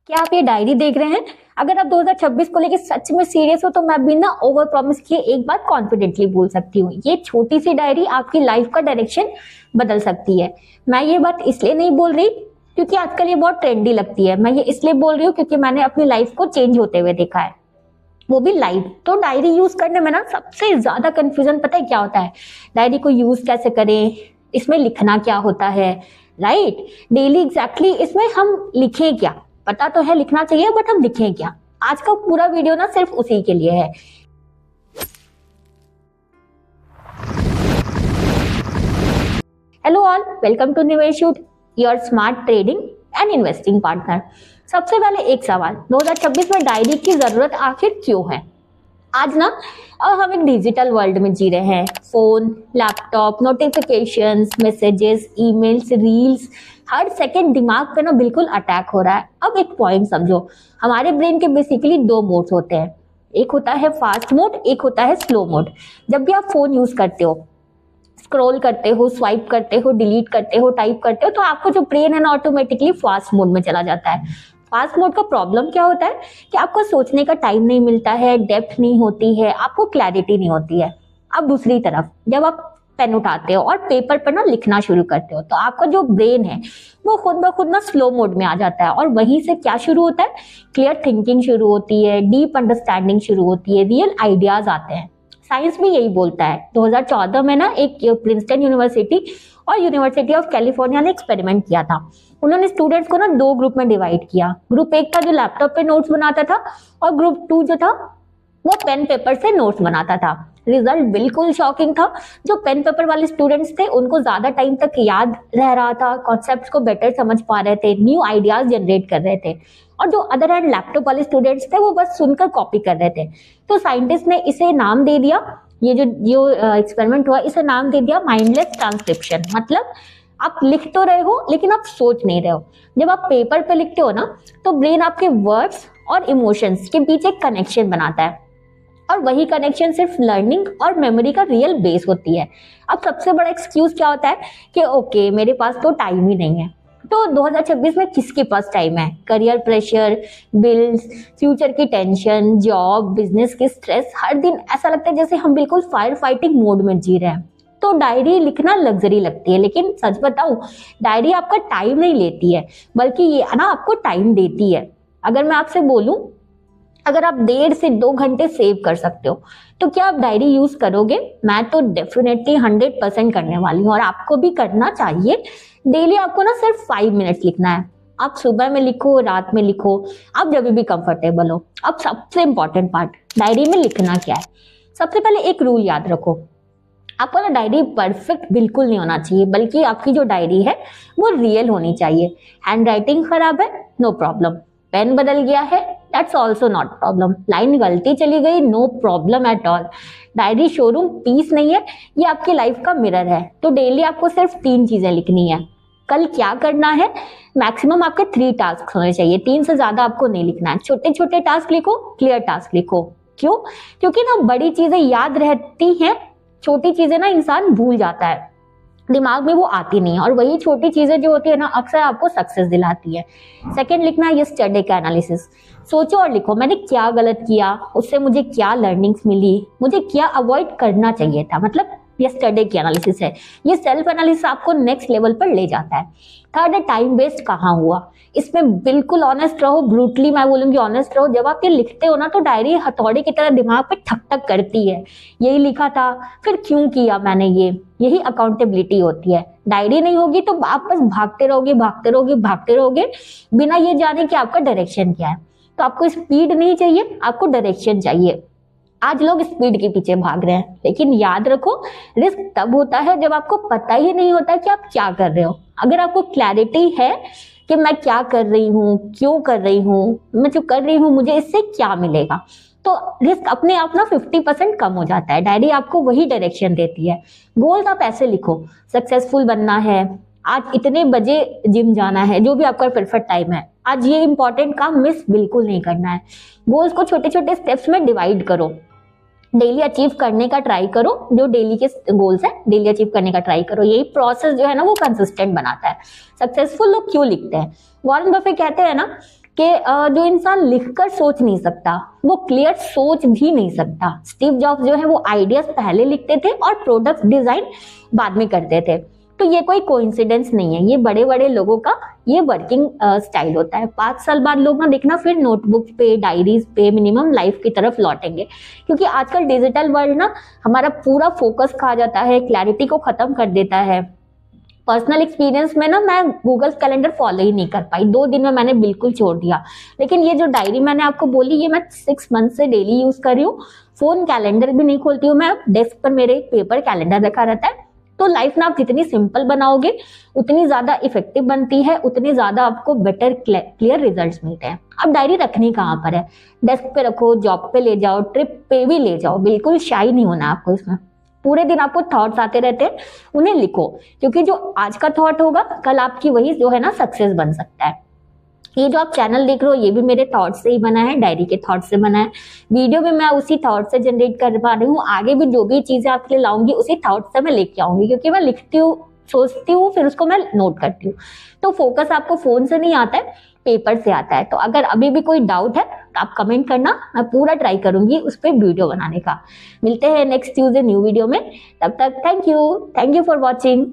क्या आप ये डायरी देख रहे हैं? अगर आप 2026 को लेकर सच में सीरियस हो तो मैं बिना ओवर प्रॉमिस किए एक बात कॉन्फिडेंटली बोल सकती हूँ, ये छोटी सी डायरी आपकी लाइफ का डायरेक्शन बदल सकती है। मैं ये बात इसलिए नहीं बोल रही क्योंकि आजकल ये बहुत ट्रेंडी लगती है, मैं ये इसलिए बोल रही हूँ क्योंकि मैंने अपनी लाइफ को चेंज होते हुए देखा है, वो भी लाइव। तो डायरी यूज करने में ना सबसे ज्यादा कंफ्यूजन पता है क्या होता है? डायरी को यूज कैसे करें, इसमें लिखना क्या होता है, राइट? डेली एग्जैक्टली इसमें हम लिखें क्या? पता तो है लिखना चाहिए, बट हम लिखें क्या? आज का पूरा वीडियो ना सिर्फ उसी के लिए है। Hello all, welcome to Niveshoot, your smart trading and investing partner. सबसे पहले एक सवाल, 2026 में डायरी की जरूरत आखिर क्यों है? आज ना हम एक डिजिटल वर्ल्ड में जी रहे हैं। Phone, laptop, notifications, messages, emails, reels, हर सेकंड दिमाग पे ना बिल्कुल अटैक हो रहा है। अब एक पॉइंट समझो, हमारे ब्रेन के बेसिकली दो मोड्स होते हैं, एक होता है फास्ट मोड, एक होता है स्लो मोड। जब भी आप फोन यूज करते हो, स्क्रॉल करते हो, स्वाइप करते हो, डिलीट करते हो, टाइप करते हो, तो आपको जो ब्रेन है ना ऑटोमेटिकली फास्ट मोड में चला जाता है। फास्ट मोड का प्रॉब्लम क्या होता है कि आपको सोचने का टाइम नहीं मिलता है, डेप्थ नहीं होती है, आपको क्लैरिटी नहीं होती है। अब दूसरी तरफ जब आप पेन उठाते हो और पेपर पर ना लिखना शुरू करते हो तो आपका जो ब्रेन है वो खुद ब खुद ना स्लो मोड में आ जाता है, और वहीं से क्या शुरू होता है? क्लियर थिंकिंग शुरू होती है, डीप अंडरस्टैंडिंग शुरू होती है, रियल आइडियाज आते हैं। साइंस भी यही बोलता है। 2014 में ना एक प्रिंसटन यूनिवर्सिटी और यूनिवर्सिटी ऑफ कैलिफोर्निया ने एक्सपेरिमेंट किया था। उन्होंने स्टूडेंट्स को ना दो ग्रुप में डिवाइड किया। ग्रुप एक था जो लैपटॉप पे नोट्स बनाता था, और ग्रुप टू जो था वो पेन पेपर से नोट्स बनाता था। रिजल्ट बिल्कुल शॉकिंग था। जो पेन पेपर वाले स्टूडेंट्स थे उनको ज्यादा टाइम तक याद रह रहा था, कॉन्सेप्ट्स को बेटर समझ पा रहे थे, न्यू आइडियाज जनरेट कर रहे थे। और जो अदर हैंड लैपटॉप वाले स्टूडेंट्स थे वो बस सुनकर कॉपी कर रहे थे। तो साइंटिस्ट ने इसे नाम दे दिया, ये जो एक्सपेरिमेंट हुआ इसे नाम दे दिया माइंडलेस ट्रांसक्रिप्शन। मतलब आप लिख तो रहे हो लेकिन आप सोच नहीं रहे हो। जब आप पेपर पे लिखते हो ना तो ब्रेन आपके वर्ड्स और इमोशंस के बीच एक कनेक्शन बनाता है, और वही कनेक्शन सिर्फ लर्निंग और मेमोरी का रियल बेस होती है। अब सबसे बड़ा एक्सक्यूज क्या होता है कि ओके मेरे पास तो टाइम ही नहीं है। तो 2026 में किसके पास टाइम है? करियर प्रेशर, बिल्स, फ्यूचर की टेंशन, जॉब, बिजनेस की स्ट्रेस, हर दिन ऐसा लगता है जैसे हम बिल्कुल फायर फाइटिंग मोड में जी रहे हैं। तो डायरी लिखना लग्जरी लगती है, लेकिन सच बताऊं डायरी आपका टाइम नहीं लेती है, बल्कि ये ना आपको टाइम देती है। अगर मैं आपसे बोलूं अगर आप 1.5 से 2 घंटे सेव कर सकते हो तो क्या आप डायरी यूज करोगे? मैं तो डेफिनेटली 100% करने वाली हूँ, और आपको भी करना चाहिए। डेली आपको ना सिर्फ 5 मिनट्स लिखना है। आप सुबह में लिखो, रात में लिखो, आप जब भी कंफर्टेबल हो। अब सबसे इंपॉर्टेंट पार्ट, डायरी में लिखना क्या है? सबसे पहले एक रूल याद रखो, आपको ना डायरी परफेक्ट बिल्कुल नहीं होना चाहिए, बल्कि आपकी जो डायरी है वो रियल होनी चाहिए। हैंड राइटिंग खराब है, नो प्रॉब्लम। पेन बदल गया है, that's also not problem. Line गलती चली गई, no problem at all. Diary showroom piece नहीं है, ये आपकी लाइफ का मिरर है। तो डेली आपको सिर्फ 3 चीजें लिखनी है। कल क्या करना है? मैक्सिमम आपके 3 टास्क होने चाहिए, 3 से ज्यादा आपको नहीं लिखना है। छोटे छोटे टास्क लिखो, क्लियर टास्क लिखो। क्यों? क्योंकि ना बड़ी चीजें याद रहती हैं, छोटी चीजें ना इंसान भूल जाता है, दिमाग में वो आती नहीं है, और वही छोटी चीजें जो होती है ना अक्सर आपको सक्सेस दिलाती है। सेकंड लिखना है यस्टरडे का एनालिसिस। सोचो और लिखो, मैंने क्या गलत किया, उससे मुझे क्या लर्निंग्स मिली, मुझे क्या अवॉइड करना चाहिए था। मतलब यस्टरडे की एनालिसिस है। ये सेल्फ एनालिसिस आपको नेक्स्ट लेवल पर ले जाता है। थर्ड है टाइम वेस्ट कहाँ हुआ। इसमें बिल्कुल ऑनेस्ट रहो, ब्रूटली मैं बोलूंगी ऑनेस्ट रहो। जब आप ये लिखते हो ना तो डायरी हथौड़े की तरह दिमाग पे ठक ठक करती है, यही लिखा था, फिर क्यों किया मैंने ये। यही अकाउंटेबिलिटी होती है। डायरी नहीं होगी तो आप बस भागते रहोगे, भागते रहोगे, भागते रहोगे, बिना ये जाने कि आपका डायरेक्शन क्या है। तो आपको स्पीड नहीं चाहिए, आपको डायरेक्शन चाहिए। आज लोग स्पीड के पीछे भाग रहे हैं, लेकिन याद रखो रिस्क तब होता है जब आपको पता ही नहीं होता कि आप क्या कर रहे हो। अगर आपको क्लैरिटी है कि मैं क्या कर रही हूँ, क्यों कर रही हूँ, मैं जो कर रही हूँ मुझे इससे क्या मिलेगा, तो रिस्क अपने आप ना 50% कम हो जाता है। डायरी आपको वही डायरेक्शन देती है। गोल्स आप ऐसे लिखो, सक्सेसफुल बनना है, आज इतने बजे जिम जाना है, जो भी आपका प्रेफर्ड टाइम है, आज ये इंपॉर्टेंट काम मिस बिल्कुल नहीं करना है। गोल्स को छोटे छोटे स्टेप्स में डिवाइड करो, डेली अचीव करने का ट्राई करो। जो डेली के गोल्स है डेली अचीव करने का ट्राई करो। यही प्रोसेस जो है ना वो कंसिस्टेंट बनाता है। सक्सेसफुल लोग क्यों लिखते हैं? वॉरेन बफे कहते हैं ना कि जो इंसान लिखकर सोच नहीं सकता वो क्लियर सोच भी नहीं सकता। स्टीव जॉब्स जो है वो आइडियाज पहले लिखते थे और प्रोडक्ट डिजाइन बाद में करते थे। तो ये कोई कोइंसिडेंस नहीं है, ये बड़े बड़े लोगों का ये वर्किंग स्टाइल होता है। 5 साल बाद लोग ना देखना फिर नोटबुक पे, डायरीज पे, मिनिमम लाइफ की तरफ लौटेंगे, क्योंकि आजकल डिजिटल वर्ल्ड ना हमारा पूरा फोकस खा जाता है, क्लैरिटी को खत्म कर देता है। पर्सनल एक्सपीरियंस में ना मैं गूगल कैलेंडर फॉलो ही नहीं कर पाई, 2 दिन में मैंने बिल्कुल छोड़ दिया। लेकिन ये जो डायरी मैंने आपको बोली ये मैं 6 मंथ से डेली यूज कर रही हूँ। फोन कैलेंडर भी नहीं खोलती हूँ मैं, डेस्क पर मेरे पेपर कैलेंडर रखा रहता है। तो लाइफ ना आप जितनी सिंपल बनाओगे उतनी ज्यादा इफेक्टिव बनती है, उतनी ज्यादा आपको बेटर क्लियर रिजल्ट्स मिलते हैं। अब डायरी रखनी कहाँ पर है? डेस्क पे रखो, जॉब पे ले जाओ, ट्रिप पे भी ले जाओ, बिल्कुल शाई नहीं होना आपको इसमें। पूरे दिन आपको थॉट्स आते रहते हैं, उन्हें लिखो, क्योंकि जो आज का थॉट होगा कल आपकी वही जो है ना सक्सेस बन सकता है। ये जो आप चैनल देख रहे हो ये भी मेरे थॉट से ही बना है, डायरी के थॉट से बना है। वीडियो भी मैं उसी थॉट से जनरेट कर पा रही हूँ। आगे भी जो भी चीजें आपके लिए लाऊंगी उसी थॉट से मैं लेके आऊंगी, क्योंकि मैं लिखती हूँ, सोचती हूँ, फिर उसको मैं नोट करती हूँ। तो फोकस आपको फोन से नहीं आता है, पेपर से आता है। तो अगर अभी भी कोई डाउट है तो आप कमेंट करना, मैं पूरा ट्राई करूंगी उस पर वीडियो बनाने का। मिलते हैं नेक्स्ट ट्यूसडे न्यू वीडियो में, तब तक थैंक यू फॉर वॉचिंग।